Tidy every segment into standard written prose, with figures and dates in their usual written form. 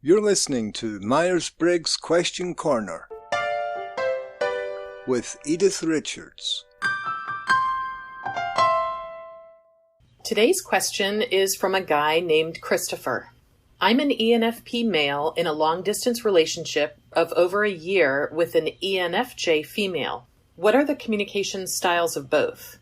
You're listening to Myers-Briggs Question Corner with Edythe Richards. Today's question is from a guy named Christopher. I'm an ENFP male in a long-distance relationship of over a year with an ENFJ female. What are the communication styles of both?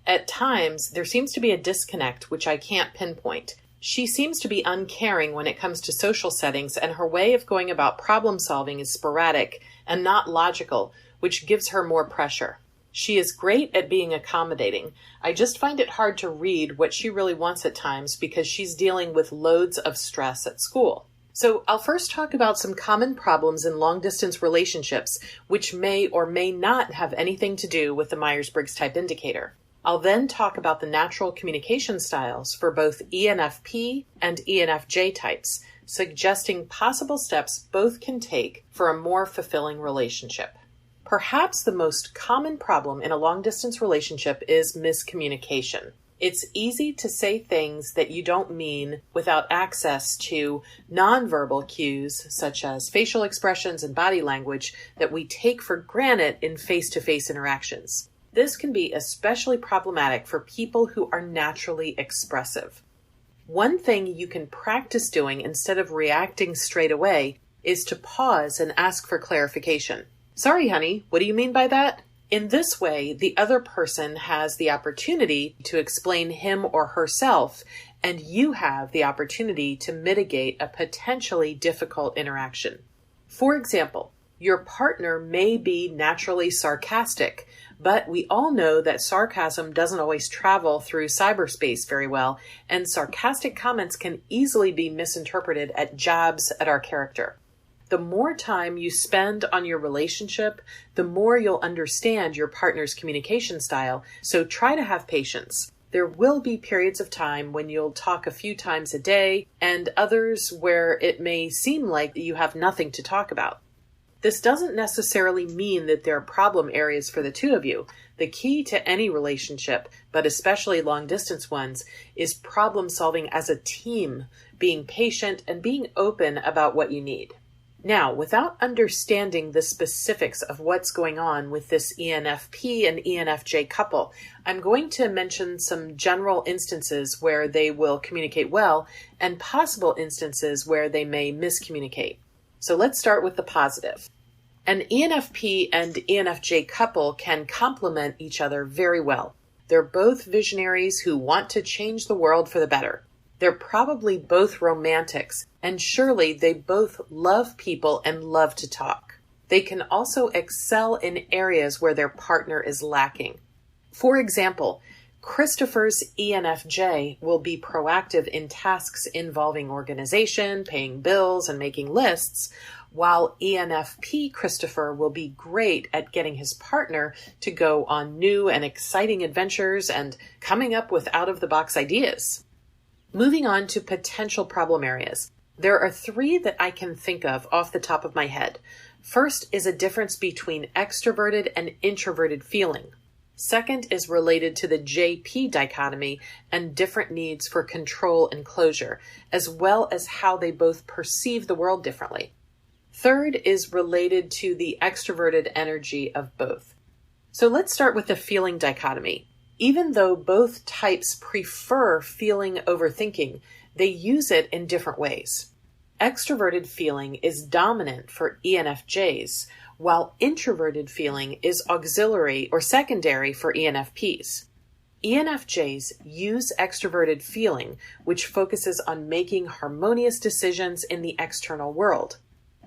At times, there seems to be a disconnect which I can't pinpoint. She seems to be uncaring when it comes to social settings, and her way of going about problem solving is sporadic and not logical, which gives her more pressure. She is great at being accommodating. I just find it hard to read what she really wants at times because she's dealing with loads of stress at school. So I'll first talk about some common problems in long-distance relationships, which may or may not have anything to do with the Myers-Briggs type indicator. I'll then talk about the natural communication styles for both ENFP and ENFJ types, suggesting possible steps both can take for a more fulfilling relationship. Perhaps the most common problem in a long-distance relationship is miscommunication. It's easy to say things that you don't mean without access to nonverbal cues, such as facial expressions and body language, that we take for granted in face-to-face interactions. This can be especially problematic for people who are naturally expressive. One thing you can practice doing instead of reacting straight away is to pause and ask for clarification. Sorry, honey, what do you mean by that? In this way, the other person has the opportunity to explain him or herself, and you have the opportunity to mitigate a potentially difficult interaction. For example, your partner may be naturally sarcastic, but we all know that sarcasm doesn't always travel through cyberspace very well, and sarcastic comments can easily be misinterpreted as jabs at our character. The more time you spend on your relationship, the more you'll understand your partner's communication style, so try to have patience. There will be periods of time when you'll talk a few times a day, and others where it may seem like you have nothing to talk about. This doesn't necessarily mean that there are problem areas for the two of you. The key to any relationship, but especially long-distance ones, is problem solving as a team, being patient, and being open about what you need. Now, without understanding the specifics of what's going on with this ENFP and ENFJ couple, I'm going to mention some general instances where they will communicate well and possible instances where they may miscommunicate. So let's start with the positive. An ENFP and ENFJ couple can complement each other very well. They're both visionaries who want to change the world for the better. They're probably both romantics, and surely they both love people and love to talk. They can also excel in areas where their partner is lacking. For example, Christopher's ENFJ will be proactive in tasks involving organization, paying bills, and making lists, while ENFP Christopher will be great at getting his partner to go on new and exciting adventures and coming up with out-of-the-box ideas. Moving on to potential problem areas. There are 3 that I can think of off the top of my head. First is a difference between extroverted and introverted feeling. Second is related to the JP dichotomy and different needs for control and closure, as well as how they both perceive the world differently. Third is related to the extroverted energy of both. So let's start with the feeling dichotomy. Even though both types prefer feeling over thinking, they use it in different ways. Extroverted feeling is dominant for ENFJs, while introverted feeling is auxiliary or secondary for ENFPs. ENFJs use extroverted feeling, which focuses on making harmonious decisions in the external world.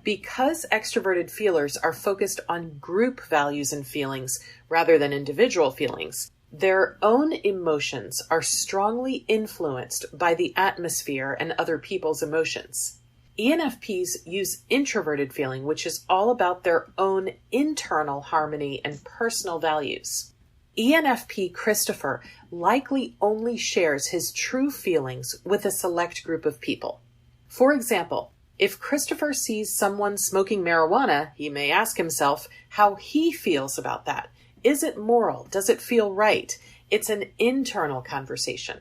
Because extroverted feelers are focused on group values and feelings rather than individual feelings, their own emotions are strongly influenced by the atmosphere and other people's emotions. ENFPs use introverted feeling, which is all about their own internal harmony and personal values. ENFP Christopher likely only shares his true feelings with a select group of people. For example, if Christopher sees someone smoking marijuana, he may ask himself how he feels about that. Is it moral? Does it feel right? It's an internal conversation.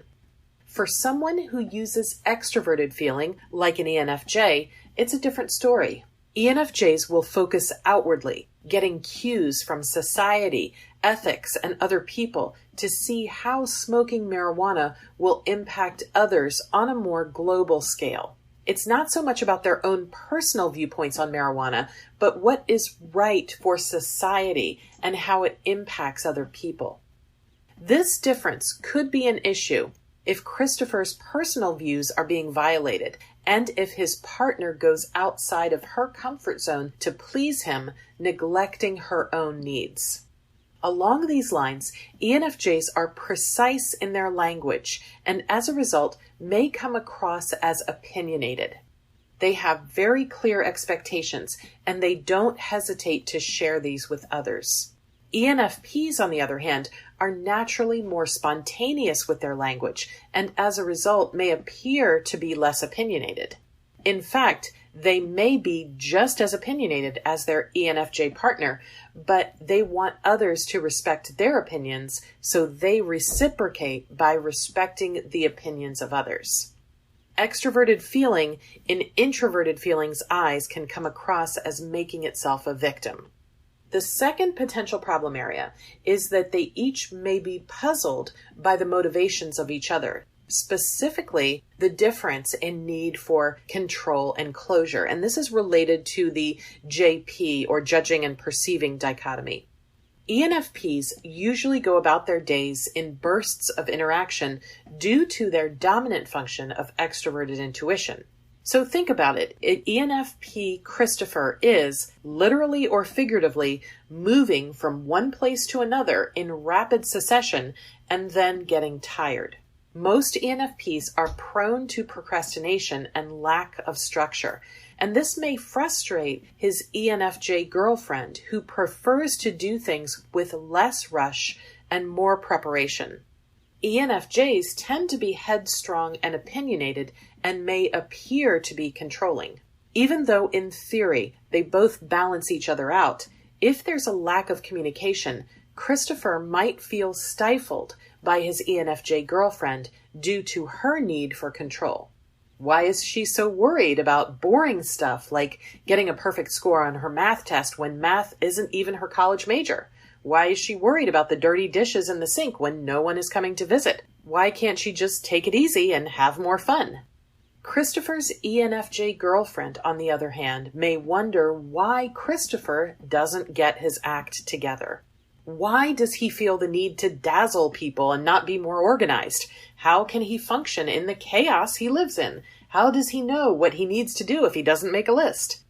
For someone who uses extroverted feeling, like an ENFJ, it's a different story. ENFJs will focus outwardly, getting cues from society, ethics, and other people to see how smoking marijuana will impact others on a more global scale. It's not so much about their own personal viewpoints on marijuana, but what is right for society and how it impacts other people. This difference could be an issue if Christopher's personal views are being violated, and if his partner goes outside of her comfort zone to please him, neglecting her own needs. Along these lines, ENFJs are precise in their language, and as a result, may come across as opinionated. They have very clear expectations, and they don't hesitate to share these with others. ENFPs, on the other hand, are naturally more spontaneous with their language, and as a result may appear to be less opinionated. In fact, they may be just as opinionated as their ENFJ partner, but they want others to respect their opinions, so they reciprocate by respecting the opinions of others. Extroverted feeling in introverted feeling's eyes can come across as making itself a victim. The second potential problem area is that they each may be puzzled by the motivations of each other, specifically the difference in need for control and closure. And this is related to the JP, or judging and perceiving dichotomy. ENFPs usually go about their days in bursts of interaction due to their dominant function of extroverted intuition. So think about it. ENFP Christopher is, literally or figuratively, moving from one place to another in rapid succession and then getting tired. Most ENFPs are prone to procrastination and lack of structure, and this may frustrate his ENFJ girlfriend, who prefers to do things with less rush and more preparation. ENFJs tend to be headstrong and opinionated and may appear to be controlling. Even though in theory they both balance each other out, if there's a lack of communication, Christopher might feel stifled by his ENFJ girlfriend due to her need for control. Why is she so worried about boring stuff like getting a perfect score on her math test when math isn't even her college major? Why is she worried about the dirty dishes in the sink when no one is coming to visit? Why can't she just take it easy and have more fun? Christopher's ENFJ girlfriend, on the other hand, may wonder why Christopher doesn't get his act together. Why does he feel the need to dazzle people and not be more organized? How can he function in the chaos he lives in? How does he know what he needs to do if he doesn't make a list?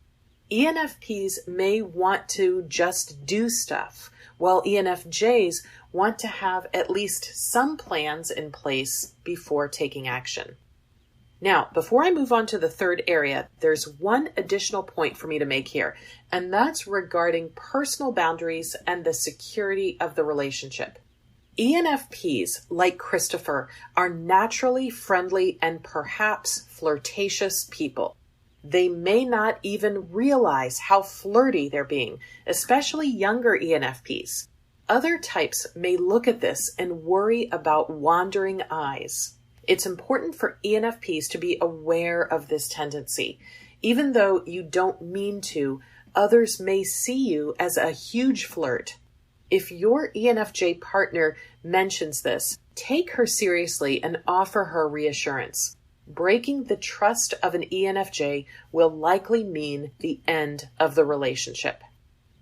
ENFPs may want to just do stuff, while ENFJs want to have at least some plans in place before taking action. Now, before I move on to the third area, there's one additional point for me to make here, and that's regarding personal boundaries and the security of the relationship. ENFPs, like Christopher, are naturally friendly and perhaps flirtatious people. They may not even realize how flirty they're being, especially younger ENFPs. Other types may look at this and worry about wandering eyes. It's important for ENFPs to be aware of this tendency. Even though you don't mean to, others may see you as a huge flirt. If your ENFJ partner mentions this, take her seriously and offer her reassurance. Breaking the trust of an ENFJ will likely mean the end of the relationship.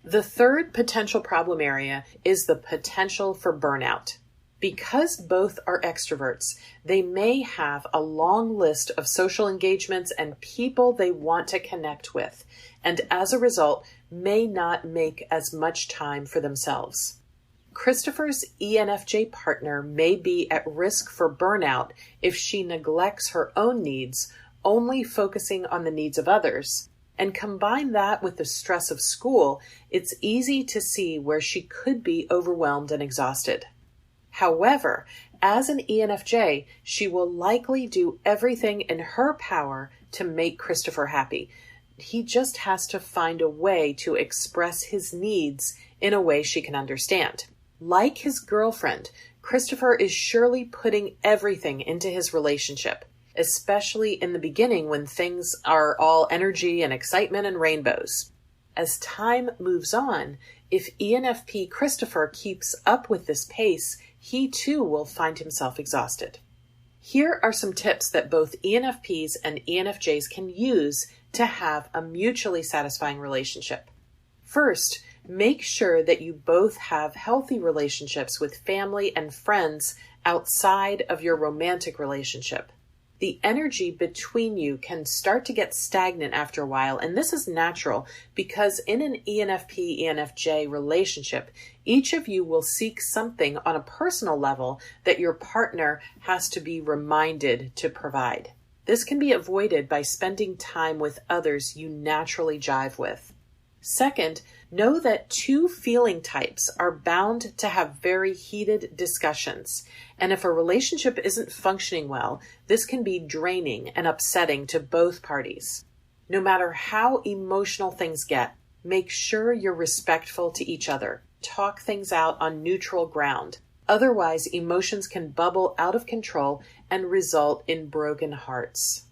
The third potential problem area is the potential for burnout. Because both are extroverts, they may have a long list of social engagements and people they want to connect with, and as a result, may not make as much time for themselves. Christopher's ENFJ partner may be at risk for burnout if she neglects her own needs, only focusing on the needs of others. And combine that with the stress of school, it's easy to see where she could be overwhelmed and exhausted. However, as an ENFJ, she will likely do everything in her power to make Christopher happy. He just has to find a way to express his needs in a way she can understand. Like his girlfriend, Christopher is surely putting everything into his relationship. especially in the beginning when things are all energy and excitement and rainbows. As time moves on, if ENFP Christopher keeps up with this pace, he too will find himself exhausted. Here are some tips that both ENFPs and ENFJs can use to have a mutually satisfying relationship. First, make sure that you both have healthy relationships with family and friends outside of your romantic relationship. The energy between you can start to get stagnant after a while, and this is natural because in an ENFP-ENFJ relationship, each of you will seek something on a personal level that your partner has to be reminded to provide. This can be avoided by spending time with others you naturally jive with. Second, know that two feeling types are bound to have very heated discussions. And if a relationship isn't functioning well, this can be draining and upsetting to both parties. No matter how emotional things get, make sure you're respectful to each other. Talk things out on neutral ground. Otherwise, emotions can bubble out of control and result in broken hearts.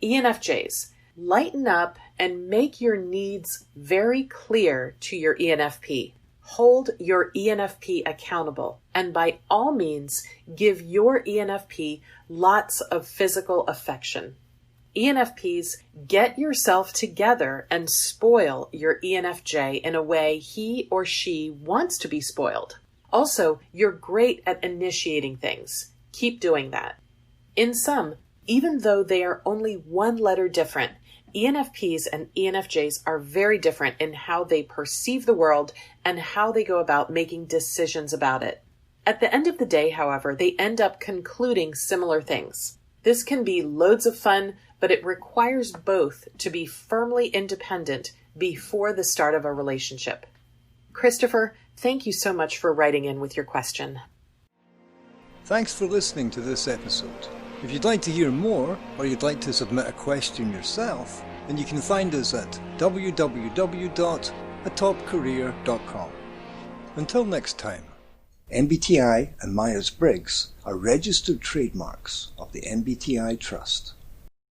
ENFJs, lighten up and make your needs very clear to your ENFP. Hold your ENFP accountable, and by all means, give your ENFP lots of physical affection. ENFPs, get yourself together and spoil your ENFJ in a way he or she wants to be spoiled. Also, you're great at initiating things. Keep doing that. In sum, even though they are only one letter different, ENFPs and ENFJs are very different in how they perceive the world and how they go about making decisions about it. At the end of the day, however, they end up concluding similar things. This can be loads of fun, but it requires both to be firmly independent before the start of a relationship. Christopher, thank you so much for writing in with your question. Thanks for listening to this episode. If you'd like to hear more, or you'd like to submit a question yourself, then you can find us at www.atopcareer.com. Until next time. MBTI and Myers-Briggs are registered trademarks of the MBTI Trust.